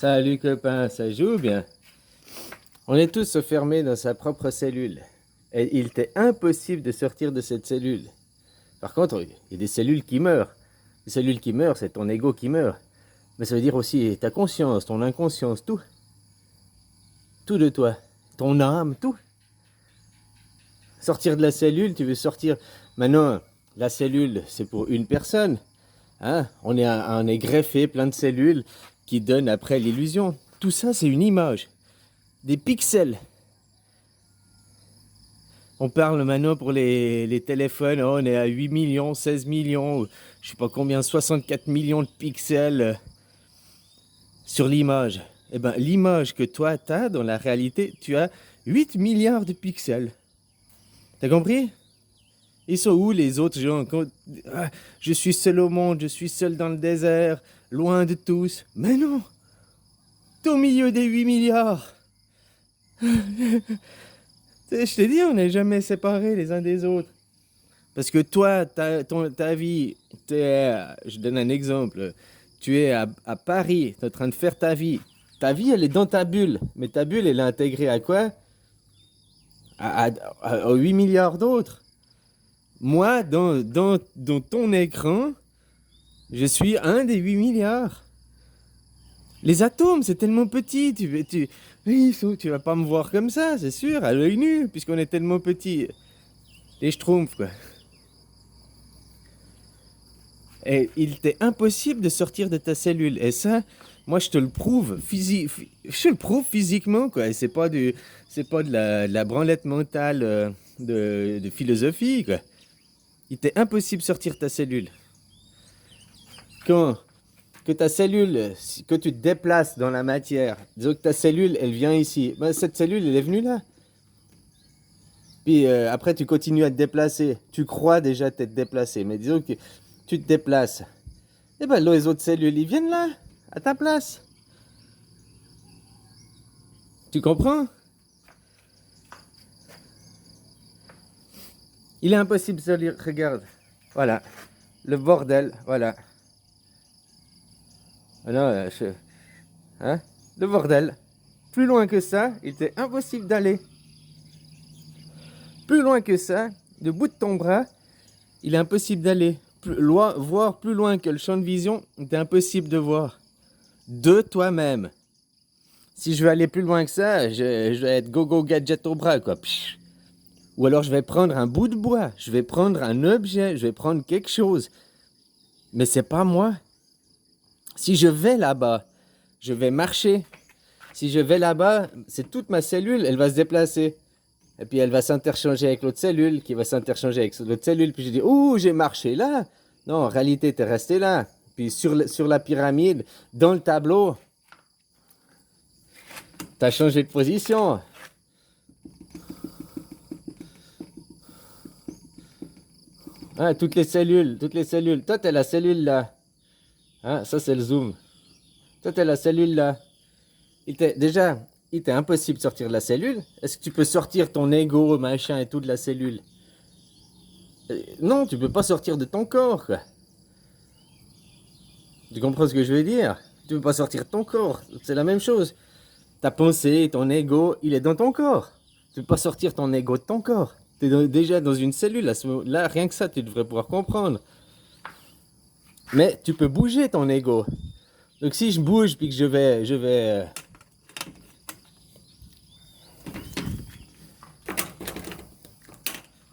Salut copain, ça joue bien? On est tous enfermés dans sa propre cellule. Et il t'est impossible de sortir de cette cellule. Par contre, il y a des cellules qui meurent. Les cellules qui meurent, c'est ton ego qui meurt. Mais ça veut dire aussi ta conscience, ton inconscience, tout. Tout de toi. Ton âme, tout. Sortir de la cellule, tu veux sortir. Maintenant, la cellule, c'est pour une personne. Hein? On est greffé, plein de cellules qui donnent après l'illusion. Tout ça, c'est une image. Des pixels. On parle maintenant pour les téléphones, oh, on est à 8 millions, 16 millions, je sais pas combien, 64 millions de pixels sur l'image. Eh bien, l'image que toi tu as dans la réalité, tu as 8 milliards de pixels. T'as compris? Ils sont où les autres gens? Je suis seul au monde, je suis seul dans le désert, loin de tous. Mais non! T'es au milieu des 8 milliards! Je t'ai dit, on n'est jamais séparés les uns des autres. Parce que toi, ta vie, je donne un exemple, tu es à Paris, tu es en train de faire ta vie. Ta vie, elle est dans ta bulle. Mais ta bulle, elle est intégrée à quoi? À 8 milliards d'autres. Moi, dans ton écran, je suis un des 8 milliards. Les atomes, c'est tellement petit. Tu vas pas me voir comme ça, c'est sûr, à l'œil nu, puisqu'on est tellement petit. Les schtroumpfs, quoi. Et il t'est impossible de sortir de ta cellule. Et ça, moi, je te le prouve, je te le prouve physiquement, quoi. Et c'est pas de la branlette mentale de philosophie, quoi. Il t'est impossible de sortir de ta cellule. Que ta cellule, que tu te déplaces dans la matière, disons que ta cellule, elle vient ici. Ben, cette cellule, elle est venue là. Puis après, tu continues à te déplacer. Tu crois déjà t'être déplacé, mais disons que tu te déplaces. Et ben là, les autres cellules, ils viennent là, à ta place. Tu comprends? Il est impossible de se lire. Regarde. Voilà. Le bordel. Voilà. Ah non, hein? Le bordel. Plus loin que ça, il était impossible d'aller. Plus loin que ça, le bout de ton bras, il est impossible d'aller. Voir plus loin que le champ de vision, c'est impossible de voir. De toi-même. Si je veux aller plus loin que ça, je vais être go-go gadget au bras, quoi. Psh. Ou alors je vais prendre un bout de bois, je vais prendre un objet, je vais prendre quelque chose. Mais c'est pas moi. Si je vais là-bas, je vais marcher. Si je vais là-bas, c'est toute ma cellule, elle va se déplacer. Et puis elle va s'interchanger avec l'autre cellule, qui va s'interchanger avec l'autre cellule. Puis je dis, ouh, j'ai marché là. Non, en réalité, tu es resté là. Puis sur la pyramide, dans le tableau, tu as changé de position. Hein, toutes les cellules. Toi, tu es la cellule là. Hein, ça, c'est le zoom. Toi, tu es la cellule là. Déjà, il t'est impossible de sortir de la cellule. Est-ce que tu peux sortir ton ego, machin et tout de la cellule? Non, tu peux pas sortir de ton corps, quoi. Tu comprends ce que je veux dire? Tu peux pas sortir de ton corps. C'est la même chose. Ta pensée, ton ego, il est dans ton corps. Tu peux pas sortir ton ego de ton corps. Tu es déjà dans une cellule. Là, rien que ça, tu devrais pouvoir comprendre. Mais tu peux bouger ton ego. Donc si je bouge puis que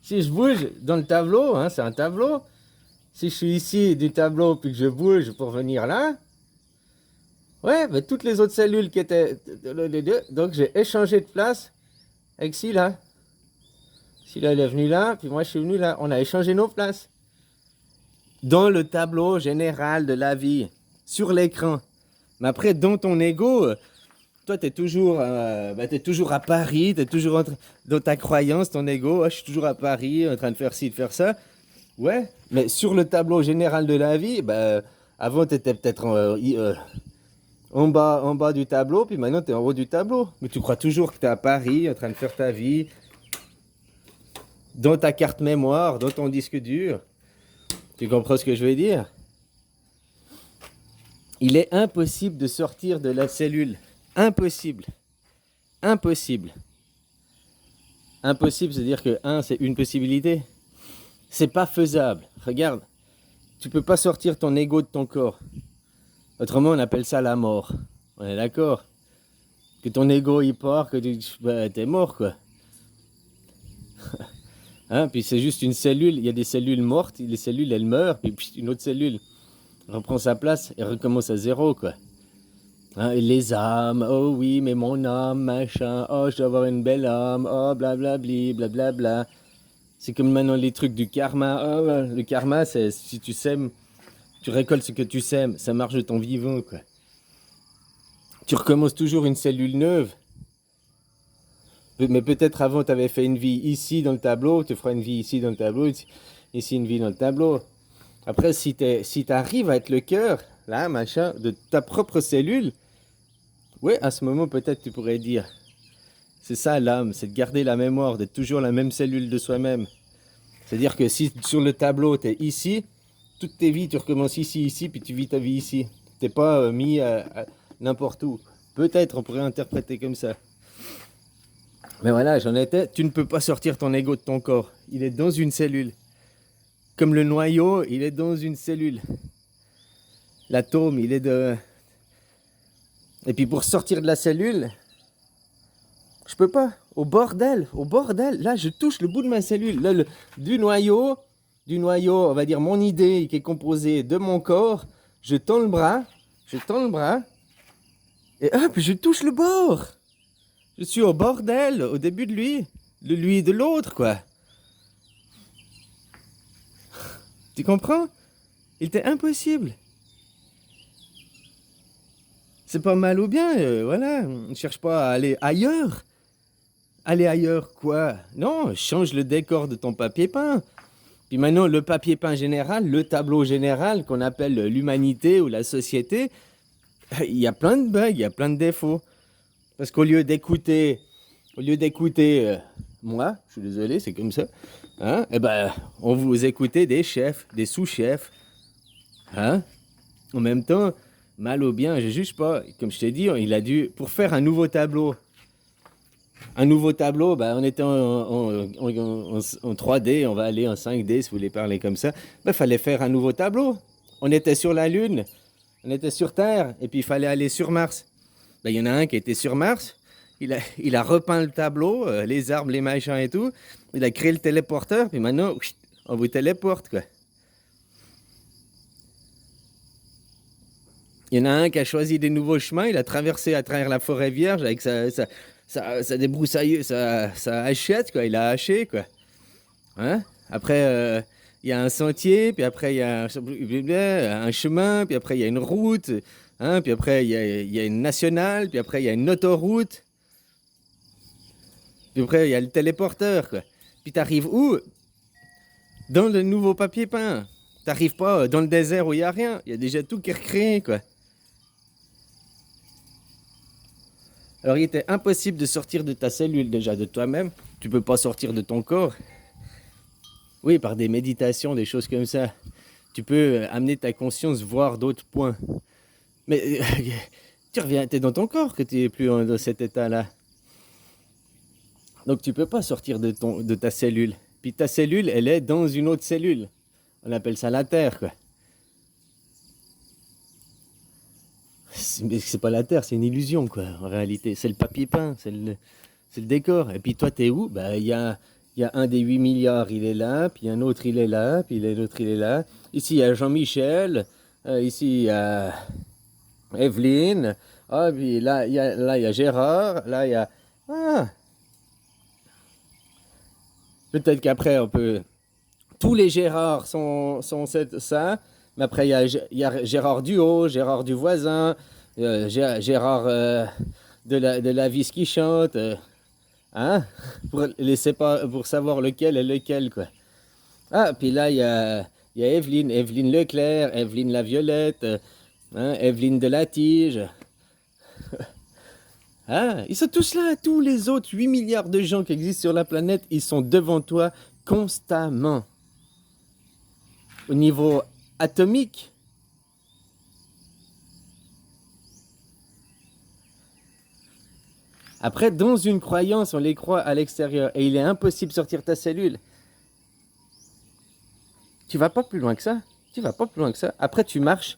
si je bouge dans le tableau, hein, c'est un tableau. Si je suis ici du tableau puis que je bouge pour venir là, ouais, mais toutes les autres cellules qui étaient les deux, donc j'ai échangé de place avec Scylla. Scylla elle est venue là, puis moi je suis venu là. On a échangé nos places dans le tableau général de la vie, sur l'écran. Mais après, dans ton ego, toi, t'es toujours à Paris, t'es toujours dans ta croyance, ton ego. Ah, je suis toujours à Paris, en train de faire ci, de faire ça. Ouais, mais sur le tableau général de la vie, avant, t'étais peut-être en bas du tableau, puis maintenant, t'es en haut du tableau. Mais tu crois toujours que t'es à Paris, en train de faire ta vie, dans ta carte mémoire, dans ton disque dur. Tu comprends ce que je veux dire? Il est impossible de sortir de la cellule. Impossible. Impossible. Impossible, c'est-à-dire que c'est une possibilité. C'est pas faisable. Regarde, tu peux pas sortir ton ego de ton corps. Autrement, on appelle ça la mort. On est d'accord? Que ton ego il part, que t'es mort quoi. Hein? Puis c'est juste une cellule, il y a des cellules mortes, les cellules elles meurent, puis une autre cellule reprend sa place et recommence à zéro quoi. Hein? Et les âmes, oh oui mais mon âme, machin, oh je dois avoir une belle âme, oh blablabli, blablabla. C'est comme maintenant les trucs du karma, oh, le karma c'est si tu sèmes, tu récoltes ce que tu sèmes, ça marche de ton vivant quoi. Tu recommences toujours une cellule neuve. Mais peut-être avant, tu avais fait une vie ici dans le tableau, tu feras une vie ici dans le tableau, ici une vie dans le tableau. Après, si tu arrives à être le cœur, là, machin, de ta propre cellule, ouais, à ce moment, peut-être tu pourrais dire, c'est ça l'âme, c'est de garder la mémoire, d'être toujours la même cellule de soi-même. C'est-à-dire que si sur le tableau, tu es ici, toutes tes vies, tu recommences ici, puis tu vis ta vie ici. Tu n'es pas mis à n'importe où. Peut-être, on pourrait interpréter comme ça. Mais voilà, j'en étais. Tu ne peux pas sortir ton ego de ton corps. Il est dans une cellule. Comme le noyau, il est dans une cellule. L'atome, il est de... Et puis pour sortir de la cellule, je peux pas. Au bordel. Là, je touche le bout de ma cellule. Là, du noyau, on va dire mon idée qui est composée de mon corps. Je tends le bras. Et hop, je touche le bord. Je suis au bordel, au début de lui et de l'autre, quoi. Tu comprends? Il était impossible. C'est pas mal ou bien, voilà. Ne cherche pas à aller ailleurs. Aller ailleurs, quoi? Non, change le décor de ton papier peint. Puis maintenant, le papier peint général, le tableau général qu'on appelle l'humanité ou la société, il y a plein de bugs, il y a plein de défauts. Parce qu'au lieu d'écouter moi, je suis désolé, c'est comme ça, hein, eh ben, on vous écoutez des chefs, des sous-chefs, hein. En même temps, mal ou bien, je juge pas. Comme je t'ai dit, il a dû, pour faire un nouveau tableau, ben, on était en 3D, on va aller en 5D si vous voulez parler comme ça. Ben, fallait faire un nouveau tableau. On était sur la Lune, on était sur Terre, et puis il fallait aller sur Mars. Ben, y en a un qui était sur Mars, il a repeint le tableau, les arbres, les machins et tout. Il a créé le téléporteur, puis maintenant, on vous téléporte, quoi. Il y en a un qui a choisi des nouveaux chemins, il a traversé à travers la forêt vierge avec sa débroussailleuse, sa hachette, quoi. Il a haché, quoi. Hein? Après, il y a un sentier, puis après, il y a un chemin, puis après, il y a une route, hein? Puis après, il y a une nationale, puis après, il y a une autoroute. Puis après, il y a le téléporteur, quoi. Puis t'arrives où? Dans le nouveau papier peint. T'arrives pas dans le désert où il n'y a rien. Il y a déjà tout qui est recréé, quoi. Alors, il était impossible de sortir de ta cellule, déjà, de toi-même. Tu peux pas sortir de ton corps. Oui, par des méditations, des choses comme ça. Tu peux amener ta conscience voir d'autres points. Mais tu reviens, t'es dans ton corps que tu n'es plus dans cet état-là. Donc tu peux pas sortir de ta cellule. Puis ta cellule, elle est dans une autre cellule. On appelle ça la Terre, quoi. Mais c'est pas la Terre, c'est une illusion, quoi, en réalité. C'est le papier peint, c'est le décor. Et puis toi, t'es où? Ben, il y a un des 8 milliards, il est là, puis un autre, il est là, puis l'autre, il est là. Ici, il y a Jean-Michel, ici, il y a Evelyne, ah, puis là, il y a Gérard, là, il y a... Ah! Peut-être qu'après, on peut... Tous les Gérards sont ça, mais après, il y a Gérard du haut, Gérard du voisin, Gérard de la vis qui chante, hein? Pour savoir lequel est lequel, quoi. Ah, puis là, il y a Evelyne Leclerc, Evelyne la Violette, hein, Evelyne de la Tige. Ah, ils sont tous là, tous les autres 8 milliards de gens qui existent sur la planète, ils sont devant toi constamment. Au niveau atomique, Après, dans une croyance, on les croit à l'extérieur et il est impossible de sortir ta cellule. Tu vas pas plus loin que ça. Tu vas pas plus loin que ça. Après, tu marches,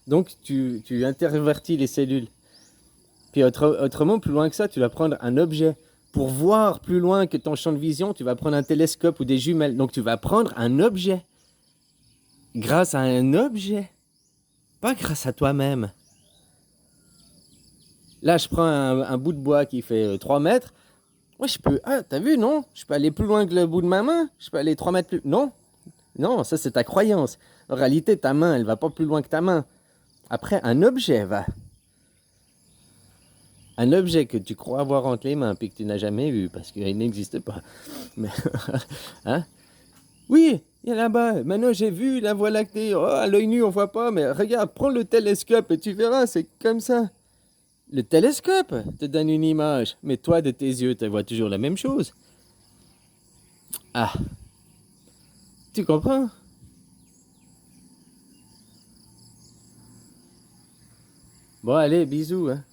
donc tu intervertis les cellules. Puis autrement, plus loin que ça, tu vas prendre un objet. Pour voir plus loin que ton champ de vision, tu vas prendre un télescope ou des jumelles. Donc tu vas prendre un objet. Grâce à un objet. Pas grâce à toi-même. Là, je prends un bout de bois qui fait 3 mètres. Moi, je peux... Ah, t'as vu, non? Je peux aller plus loin que le bout de ma main. Je peux aller 3 mètres plus... Non. Non, ça, c'est ta croyance. En réalité, ta main, elle va pas plus loin que ta main. Après, un objet va. Un objet que tu crois avoir entre les mains puis que tu n'as jamais vu parce qu'il n'existe pas. Mais, hein? Oui, il y a là-bas. Maintenant, j'ai vu la Voie lactée. Oh, à l'œil nu, on voit pas. Mais regarde, prends le télescope et tu verras, c'est comme ça. Le télescope te donne une image. Mais toi, de tes yeux, tu vois toujours la même chose. Ah, tu comprends? Bon, allez, bisous. Hein.